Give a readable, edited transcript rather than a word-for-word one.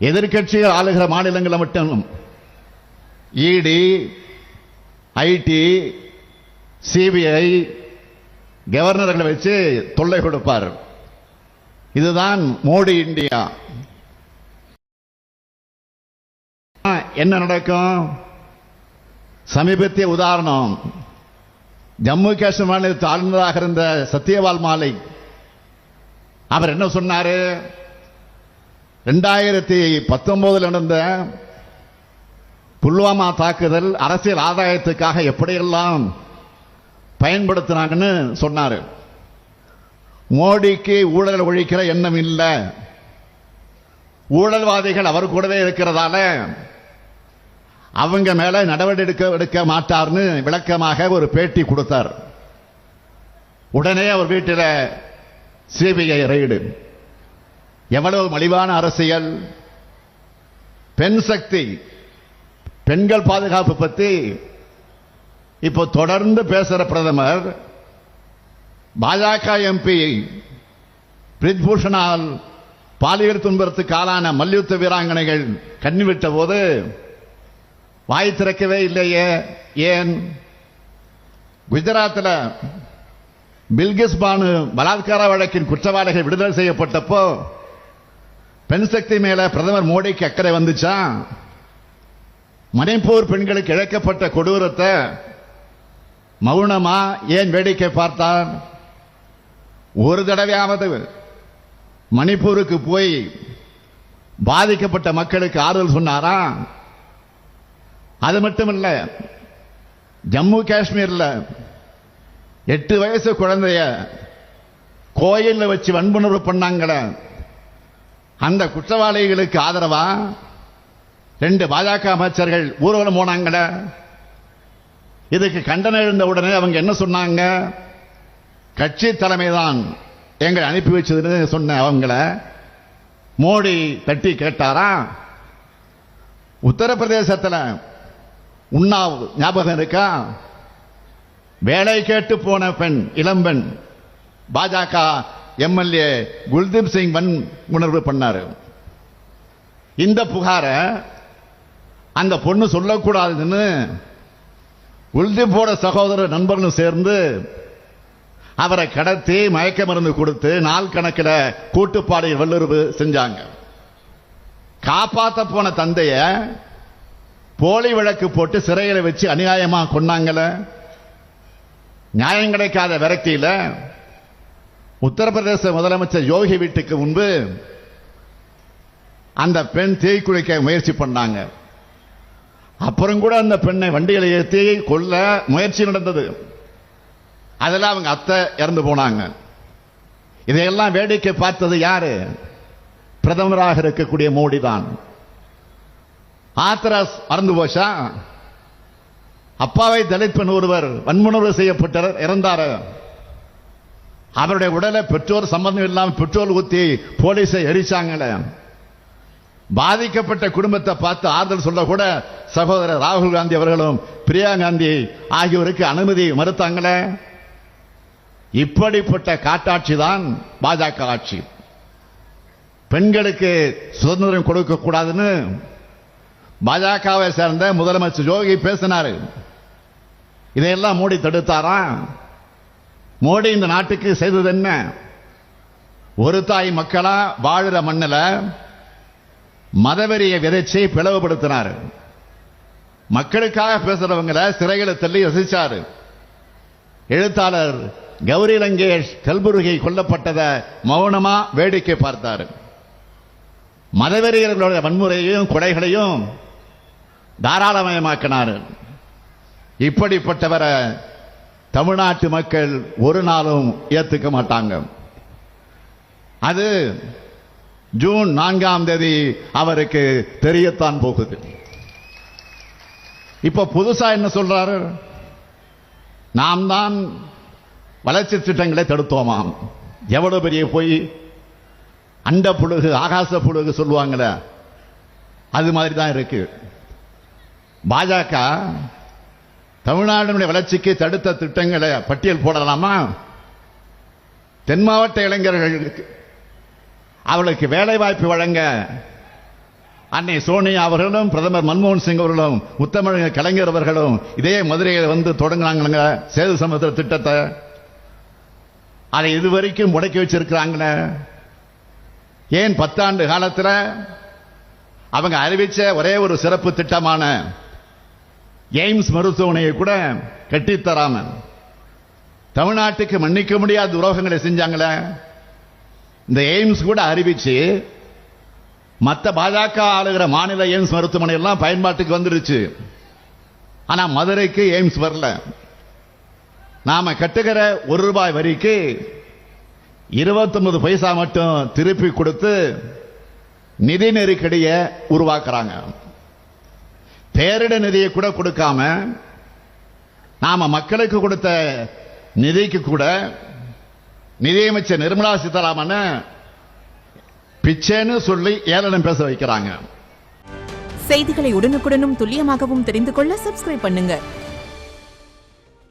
எதிர்க்கட்சிகள் ஆளுகிற மாநிலங்களை மட்டும் இடி, ஐடி, சிபிஐ கவர்னர்களை வச்சு தொல்லை கொடுப்பார். இதுதான் மோடி இந்தியா. என்ன நடக்கும்? சமீபத்திய உதாரணம், ஜம்மு காஷ்மீர் மாநிலத்தில் ஆளுநராக இருந்த சத்யபால் மாலிக் அவர் என்ன சொன்னாரு? 2019 நடந்த புல்வாமா தாக்குதல் அரசியல் ஆதாயத்துக்காக எப்படியெல்லாம் பயன்படுத்தினாங்கன்னு சொன்னாரு. மோடிக்கு ஊழல் ஒழிக்கிற எண்ணம் இல்லை, ஊழல்வாதிகள் அவர் கூடவே இருக்கிறதால அவங்க மேல நடவடிக்கை எடுக்க மாட்டார்னு விளக்கமாக ஒரு பேட்டி கொடுத்தார். உடனே அவர் வீட்டில் சிபிஐ ரெய்டு. எவ்வளவு மலிவான அரசியல்! பெண் சக்தி, பெண்கள் பாதுகாப்பு பத்தி இப்போ தொடர்ந்து பேசுற பிரதமர் பாஜக எம்பி பிரிஜ்பூஷனால் பாலியல் துன்புறுத்துக்கு ஆளான மல்யுத்த வீராங்கனைகள் கண்ணிவிட்ட போது வாய் திறக்கவே இல்லையே. ஏன்? குஜராத்தில் பில்கிஸ் பானு பலாத்கார வழக்கின் குற்றவாளிகள் விடுதலை செய்யப்பட்டப்போ பெண் சக்தி மேல பிரதமர் மோடிக்கு அக்கறை வந்துச்சா? மணிப்பூர் பெண்களுக்கு இழைக்கப்பட்ட கொடூரத்தை மௌனமா ஏன் வேடிக்கை பார்த்தார்? ஒரு தடவையாவது மணிப்பூருக்கு போய் பாதிக்கப்பட்ட மக்களுக்கு ஆறுதல் சொன்னாரா? அது மட்டுமல்ல, ஜம்மு காஷ்மீர்ல 8 வயசு குழந்தைய கோயில்ல வச்சு வன்புணர்வு பண்ணாங்கள, அந்த குற்றவாளிகளுக்கு ஆதரவா 2 பாஜக அமைச்சர்கள் ஊர்வலம் போனாங்கள. இதுக்கு கண்டனம் எழுந்த உடனே அவங்க என்ன சொன்னாங்க? கட்சி தலைமைதான் எங்களை அனுப்பி வச்சதுன்னு சொன்ன அவங்கள மோடி தட்டி கேட்டாரா? உத்தரப்பிரதேசத்தில் உன்னாவ் ஞாபகம் இருக்கா? வேலை கேட்டு போன பெண், இளம்பெண், பாஜக எம்எல்ஏ குல்தீப் சிங் உணர்வு பண்ணாரு. இந்த புகார அந்த பொண்ணு சொல்லக்கூடாதுன்னு குல்தீப்போட சகோதரர் நண்பர்களும் சேர்ந்து அவரை கடத்தி மயக்க மருந்து கொடுத்து நாள் கணக்கில் கூட்டுப்பாடு வல்லுறவு செஞ்சாங்க. காப்பாத்த போன தந்தைய போலி வழக்கு போட்டு சிறையில் வச்சு அநியாயமா கொன்னாங்கள. நியாயம் கிடைக்காத விரக்தியில உத்தரப்பிரதேச முதலமைச்சர் யோகி வீட்டுக்கு முன்பு அந்த பெண் தீக்குளிக்க முயற்சி பண்ணாங்க. அப்புறம் கூட அந்த பெண்ணை வண்டியில் ஏற்றி கொல்ல முயற்சி நடந்தது. அதெல்லாம் அவங்க அத்தை இறந்து போனாங்க. இதையெல்லாம் வேடிக்கை பார்த்தது யாரு? பிரதமராக இருக்கக்கூடிய மோடி தான். ஆத்ராஸ் மறந்து போச்சா? அப்பாவை தலித் பெண் ஒருவர் வன்முணர்வு செய்யப்பட்டார், இறந்தார். அவருடைய உடலை பெற்றோர் சம்பந்தம் இல்லாமல் பெட்ரோல் ஊத்தி போலீஸை எரிச்சாங்களே. பாதிக்கப்பட்ட குடும்பத்தை பார்த்து ஆறுதல் சொல்ல கூட சகோதரர் ராகுல் காந்தி அவர்களும் பிரியா காந்தி ஆகியோருக்கு அனுமதி மறுத்தாங்களே. இப்படிப்பட்ட காட்டாட்சி தான் பாஜக ஆட்சி. பெண்களுக்கு சுதந்திரம் கொடுக்க கூடாதுன்னு பாஜகவை சேர்ந்த முதலமைச்சர் யோகி பேசினார். இதையெல்லாம் மோடி தடுத்தாரா? மோடி இந்த நாட்டுக்கு செய்தது என்ன? ஒரு தாய் மக்களா வாழுற மண்ணில் மதவெறிய விதைச்சை பிளவுபடுத்தினார். மக்களுக்காக பேசுறவங்களை சிறைகளை தள்ளி ரசிச்சாரு. எழுத்தாளர் கௌரி லங்கேஷ் கல்புர்கி கொல்லப்பட்டதை மௌனமா வேடிக்கை பார்த்தார். மதவெறியர்களுடைய வன்முறையையும் கொலைகளையும் தாராளமயமாக்கினார். இப்படிப்பட்டவரை தமிழ்நாட்டு மக்கள் ஒரு நாளும் ஏத்துக்க மாட்டாங்க. அது ஜூன் 4ஆம் தேதி அவருக்கு தெரியத்தான் போகுது. இப்ப புதுசா என்ன சொல்றாரு? நாம் தான் வளர்ச்சி திட்டங்களை தடுத்தோமாம். எவ்வளவு பெரிய போய்! அண்ட புழுகு ஆகாச புழுகு சொல்லுவாங்களே, அது மாதிரி தான் இருக்கு. பாஜக தமிழ்நாடு வளர்ச்சிக்கு தடுத்த திட்டங்களை பட்டியல் போடலாமா? தென் மாவட்ட இளைஞர்களுக்கு அவளுக்கு வேலை வாய்ப்பு வழங்க அன்னை சோனியா அவர்களும் பிரதமர் மன்மோகன் சிங் அவர்களும் முத்தமிழ் கலைஞர் அவர்களும் இதே மதுரையில் வந்து தொடங்கினாங்க சேது சமுத்திர திட்டத்தை. அதை இதுவரைக்கும் முடக்கி வச்சிருக்கிறாங்க. ஏன் 10 ஆண்டு காலத்தில் அவங்க அறிவிச்ச ஒரே ஒரு சிறப்பு திட்டமான எய்ம்ஸ் மருத்துவமனையை கூட கட்டித்தராம தமிழ்நாட்டுக்கு மன்னிக்க முடியாத துரோகங்களை செஞ்சாங்களே. இந்த எய்ம்ஸ் கூட அறிவிச்சு மற்ற பாஜக ஆளுகிற மாநில எய்ம்ஸ் மருத்துவமனை எல்லாம் பயன்பாட்டுக்கு வந்துருச்சு. ஆனா மதுரைக்கு எய்ம்ஸ் வரல. நாம கட்டுகிற ₹1 வரிக்கு 29 பைசா மட்டும் திருப்பி கொடுத்து நிதி நெருக்கடியை உருவாக்குறாங்க. பேரிட நிதியை கூட கொடுக்காம நாம மக்களுக்கு கொடுத்த நிதிக்கு கூட நிதியமைச்சர் நிர்மலா சீதாராமன் பிச்சைன்னு சொல்லி ஏளனம் பேச வைக்கிறாங்க. செய்திகளை உடனுக்குடனும் துல்லியமாகவும் தெரிந்து கொள்ள சப்ஸ்கிரைப் பண்ணுங்க.